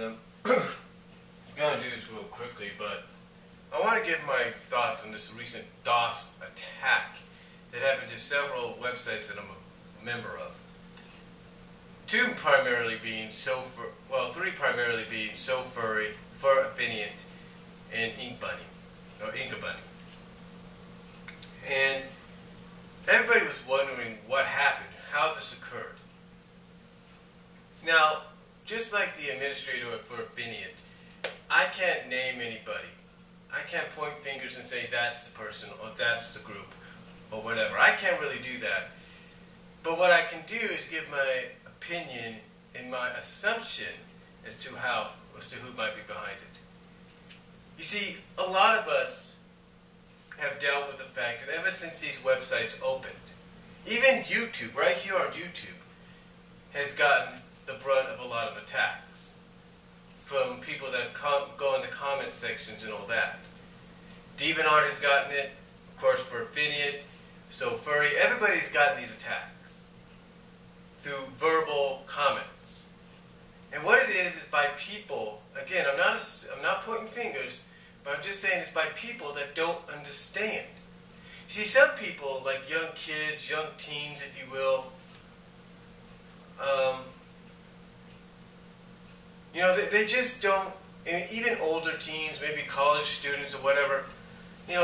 and I'm going to do this real quickly, but I want to give my thoughts on this recent DOS attack that happened to several websites that I'm a member of. Three primarily being sofurry, furaffinity, and inkbunny. And everybody was wondering what happened, how this occurred. Now, just like the administrator of furaffinity, I can't name anybody. I can't point fingers and say that's the person or that's the group or whatever. I can't really do that. But what I can do is give my opinion and my assumption as to who might be behind it. You see, a lot of us have dealt with the fact that ever since these websites opened, even YouTube, right here on YouTube, has gotten the brunt of a lot of attacks from people that go in the comment sections and all that. DeviantArt has gotten it, of course, furaffinity, sofurry, everybody's gotten these attacks through verbal comments. And what it is by people, again, I'm not pointing fingers, but I'm just saying it's by people that don't understand. See, some people, like young kids, young teens, if you will, they just don't, even older teens, maybe college students or whatever,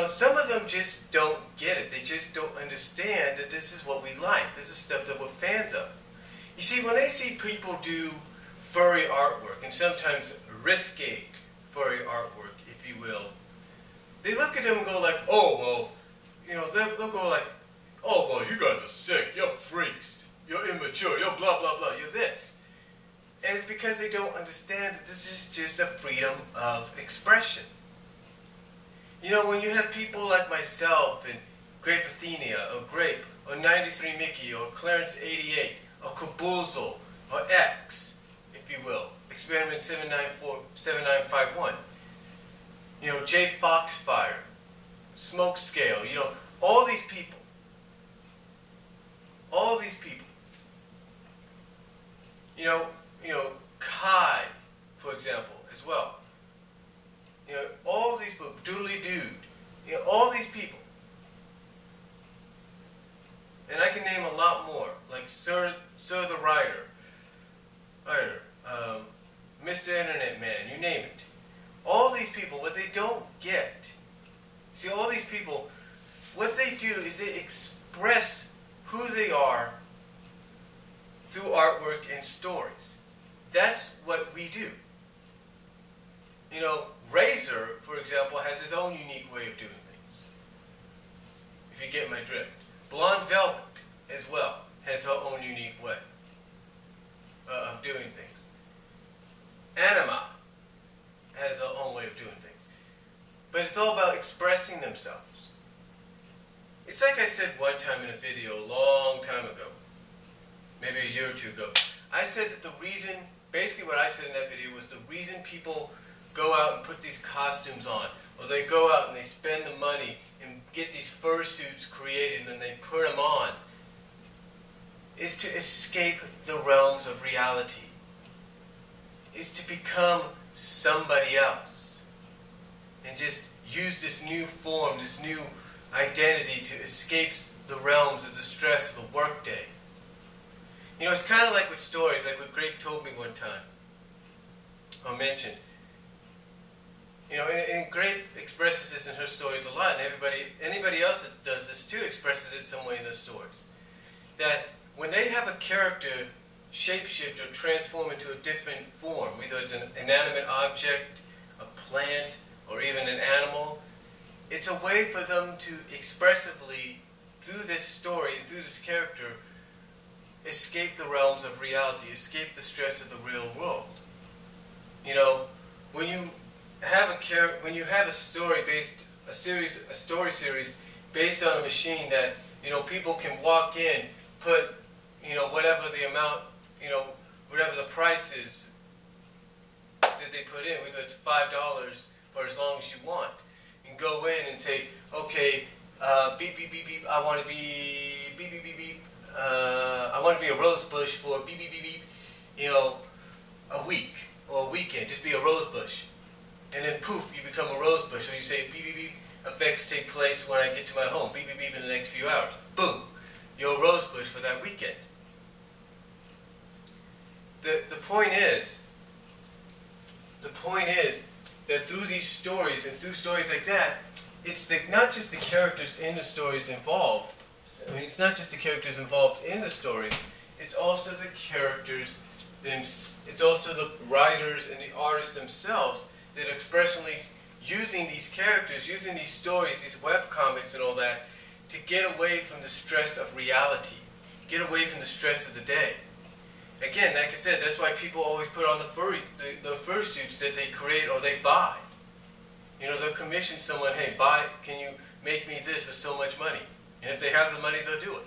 some of them just don't get it. They just don't understand that this is what we like. This is stuff that we're fans of. You see, when they see people do furry artwork, and sometimes risque furry artwork, if you will, they look at them and go like, oh, well, they'll go like, oh, well, you guys are sick, you're freaks, you're immature, you're blah, blah, blah, you're this. And it's because they don't understand that this is just a freedom of expression. When you have people like myself and Grape Athenia, or Grape, or 93 Mickey, or Clarence 88, or Caboozle, or X, if you will, Experiment 7951, J Foxfire, Smoke Scale, all these people, Kai, for example, as well. All these people, Doodly Dude, all these people. And I can name a lot more, like Sir the Writer, Mr. Internet Man, you name it. All these people, what they don't get, see, all these people, what they do is they express who they are through artwork and stories. That's what we do. Razor, for example, has his own unique way of doing things, if you get my drift. Blonde Velvet, as well, has her own unique way of doing things. Anima has her own way of doing things. But it's all about expressing themselves. It's like I said one time in a video a long time ago, maybe a year or two ago. I said that the reason, basically what I said in that video was the reason people go out and put these costumes on, or they go out and they spend the money and get these fursuits created and they put them on, is to escape the realms of reality, is to become somebody else, and just use this new form, this new identity to escape the realms of the stress of the workday. It's kind of like with stories, like what Grape told me one time, or mentioned. And Grape expresses this in her stories a lot, and anybody else that does this too expresses it some way in their stories. That when they have a character shapeshift or transform into a different form, whether it's an inanimate object, a plant, or even an animal, it's a way for them to expressively, through this story, through this character, escape the realms of reality, escape the stress of the real world. When you have a story series based on a machine that people can walk in, put whatever the amount, whatever the price is that they put in, whether it's $5 for as long as you want, and go in and say, okay, beep beep beep beep, I want to be beep beep beep beep. I want to be a rose bush for beep beep beep beep, a week or a weekend, just be a rose bush. And then poof, you become a rose bush. So you say beep, beep, beep, effects take place when I get to my home. Beep, beep, beep in the next few hours. Boom, you're a rose bush for that weekend. The point is that through these stories and through stories like that, it's not just the characters in the stories involved. I mean, it's not just the characters involved in the stories. It's also the characters, it's also the writers and the artists themselves that are expressly using these characters, using these stories, these webcomics and all that, to get away from the stress of reality, get away from the stress of the day. Again, like I said, that's why people always put on the fursuits that they create or they buy. You know, they'll commission someone, hey, can you make me this for so much money? And if they have the money, they'll do it.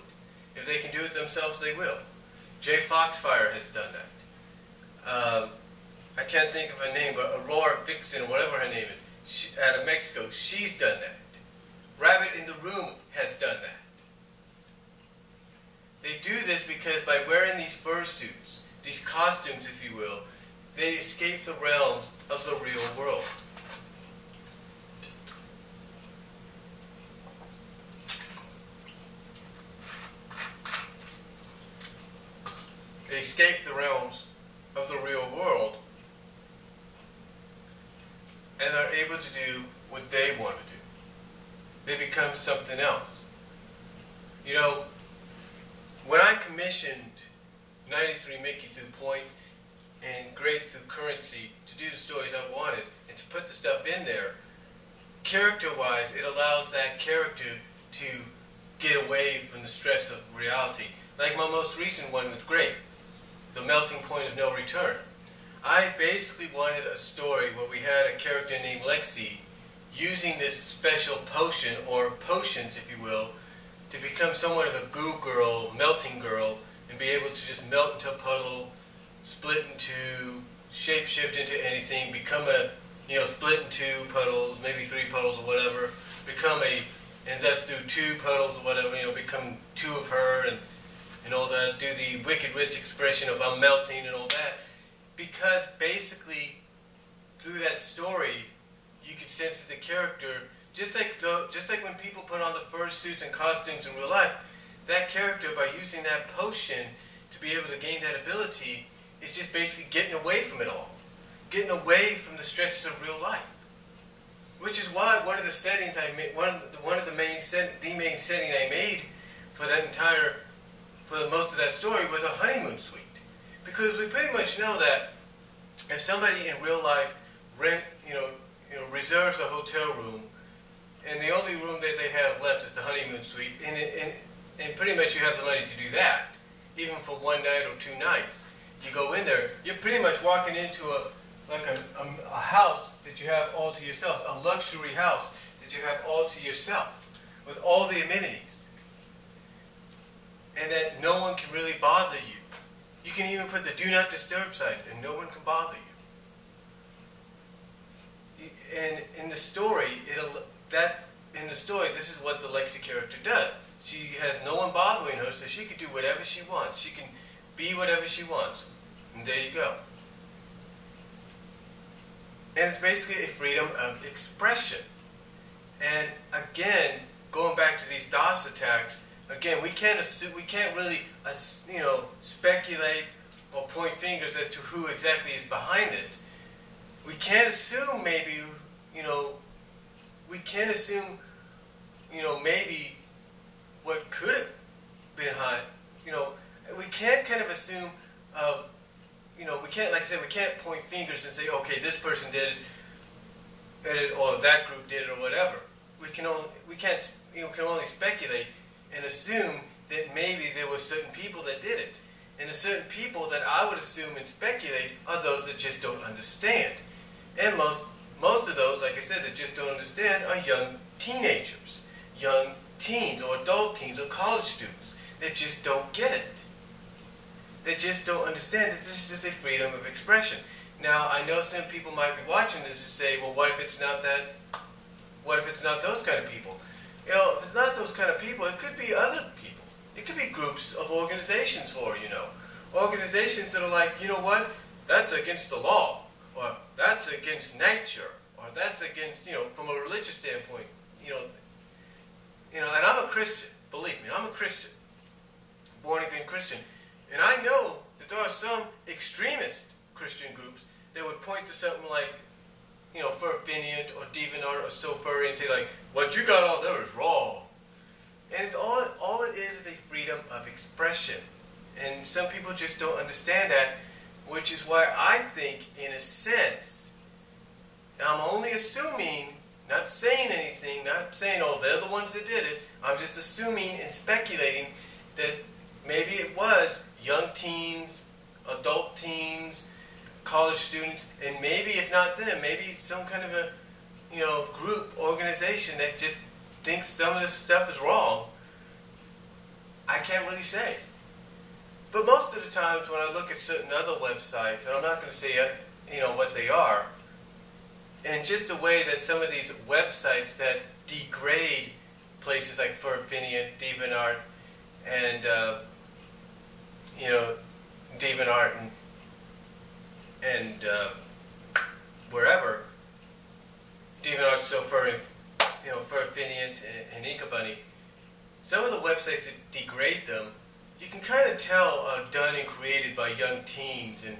If they can do it themselves, they will. Jay Foxfire has done that. I can't think of her name, but Aurora Vixen, whatever her name is, out of Mexico, she's done that. Rabbit in the Room has done that. They do this because by wearing these fursuits, these costumes, if you will, they escape the realms of the real world. They escape the realms of the real world and are able to do what they want to do. They become something else. You know, when I commissioned 93 Mickey through points and Great through currency to do the stories I wanted and to put the stuff in there, character-wise, it allows that character to get away from the stress of reality. Like my most recent one with Great, The Melting Point of No Return. I basically wanted a story where we had a character named Lexi using this special potion, or potions if you will, to become somewhat of a goo girl, melting girl, and be able to just melt into a puddle, split into, shapeshift into anything, become a, split in two puddles, maybe three puddles or whatever, and thus do two puddles or whatever, become two of her and all that, do the Wicked Witch expression of I'm melting and all that. Because basically, through that story, you could sense that the character, just like when people put on the fursuits and costumes in real life, that character, by using that potion to be able to gain that ability, is just basically getting away from it all, getting away from the stresses of real life. Which is why one of the settings I made, the main setting I made for most of that story was a honeymoon suite. Because we pretty much know that if somebody in real life reserves a hotel room, and the only room that they have left is the honeymoon suite, and pretty much you have the money to do that, even for one night or 2 nights. You go in there, you're pretty much walking into a house that you have all to yourself, a luxury house that you have all to yourself, with all the amenities, and that no one can really bother you. You can even put the Do Not Disturb sign, and no one can bother you. And in the story, this is what the Lexi character does. She has no one bothering her, so she can do whatever she wants. She can be whatever she wants. And there you go. And it's basically a freedom of expression. And again, going back to these DOS attacks, again, we can't really speculate or point fingers as to who exactly is behind it. We can't assume maybe what could have been behind. We can't kind of assume. We can't, like I said, we can't point fingers and say, okay, this person did it, or that group did it, or whatever. We can only speculate and assume that maybe there were certain people that did it. And the certain people that I would assume and speculate are those that just don't understand. And most of those, like I said, that just don't understand are young teenagers, young teens or adult teens or college students that just don't get it. They just don't understand that this is just a freedom of expression. Now, I know some people might be watching this and say, well, what if it's not those kind of people? If it's not those kind of people, it could be other people. It could be groups of organizations organizations that are like, you know what, that's against the law. or that's against nature, or that's against, from a religious standpoint, and I'm a Christian, believe me, I'm a Christian, born again Christian, and I know that there are some extremist Christian groups that would point to something like, furaffinity or DeviantArt or sofurry and say like, what you got on there is wrong. And it's all it is a freedom of expression. And some people just don't understand that, which is why I think, in a sense, and I'm only assuming, not saying anything, not saying, oh, they're the ones that did it, I'm just assuming and speculating that maybe it was young teens, adult teens, college students, and maybe if not them, maybe some kind of a, group, organization that just thinks some of this stuff is wrong. I can't really say. But most of the times when I look at certain other websites, and I'm not going to say, what they are, and just the way that some of these websites that degrade places like furaffinity, DeviantArt, and, DeviantArt and wherever, DeviantArt, sofurry, furaffinity, and inkbunny, some of the websites that degrade them, you can kind of tell are done and created by young teens and,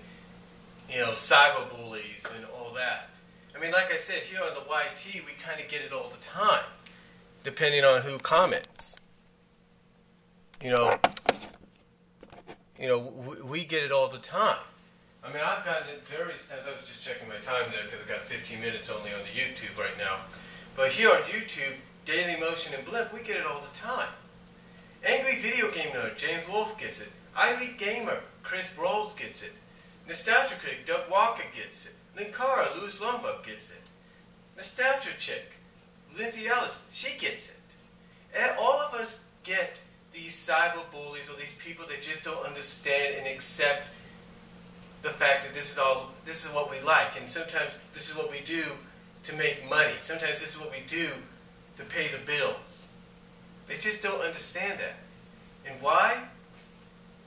cyberbullies and all that. I mean, like I said, here on the YT, we kind of get it all the time, depending on who comments. We get it all the time. I mean, I've gotten it various times. I was just checking my time there because I've got 15 minutes only on the YouTube right now. But here on YouTube, Daily Motion and Blimp, we get it all the time. Angry Video Game Nerd, James Wolfe gets it. Irate Gamer, Chris Rolls gets it. Nostalgia Critic, Doug Walker gets it. Linkara, Louis Lombard gets it. Nostalgia Chick, Lindsay Ellis, she gets it. And all of us get these cyberbullies or these people that just don't understand and accept the fact that this is what we like, and sometimes this is what we do to make money. Sometimes this is what we do to pay the bills. They just don't understand that. And why?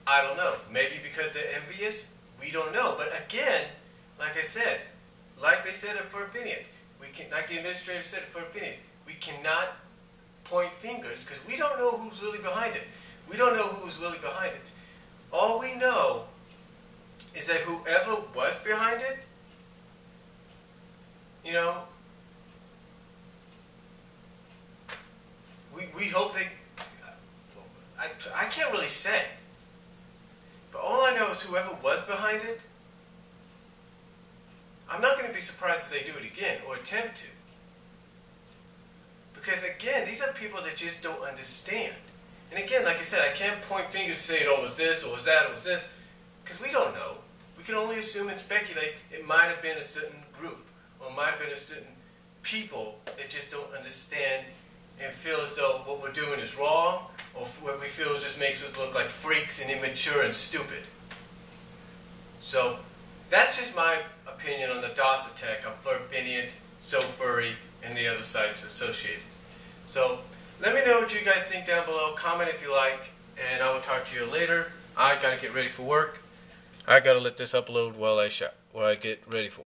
I don't know. Maybe because they're envious? We don't know. But again, like I said, like they said at furaffinity, like the administrator said at furaffinity, we cannot point fingers because we don't know who's really behind it. We don't know who's really behind it. All we know is that whoever was behind it, we hope they, I can't really say, but all I know is whoever was behind it, I'm not going to be surprised if they do it again or attempt to. Because again, these are people that just don't understand. And again, like I said, I can't point fingers and say, oh, it was this, or was that, or was this, because we don't know. We can only assume and speculate it might have been a certain group, or it might have been a certain people that just don't understand and feel as though what we're doing is wrong, or what we feel just makes us look like freaks and immature and stupid. So, that's just my opinion on the DOS attack on furaffinity, sofurry, and the other sites associated. So, let me know what you guys think down below. Comment if you like, and I will talk to you later. I gotta get ready for work. I gotta let this upload while I get ready for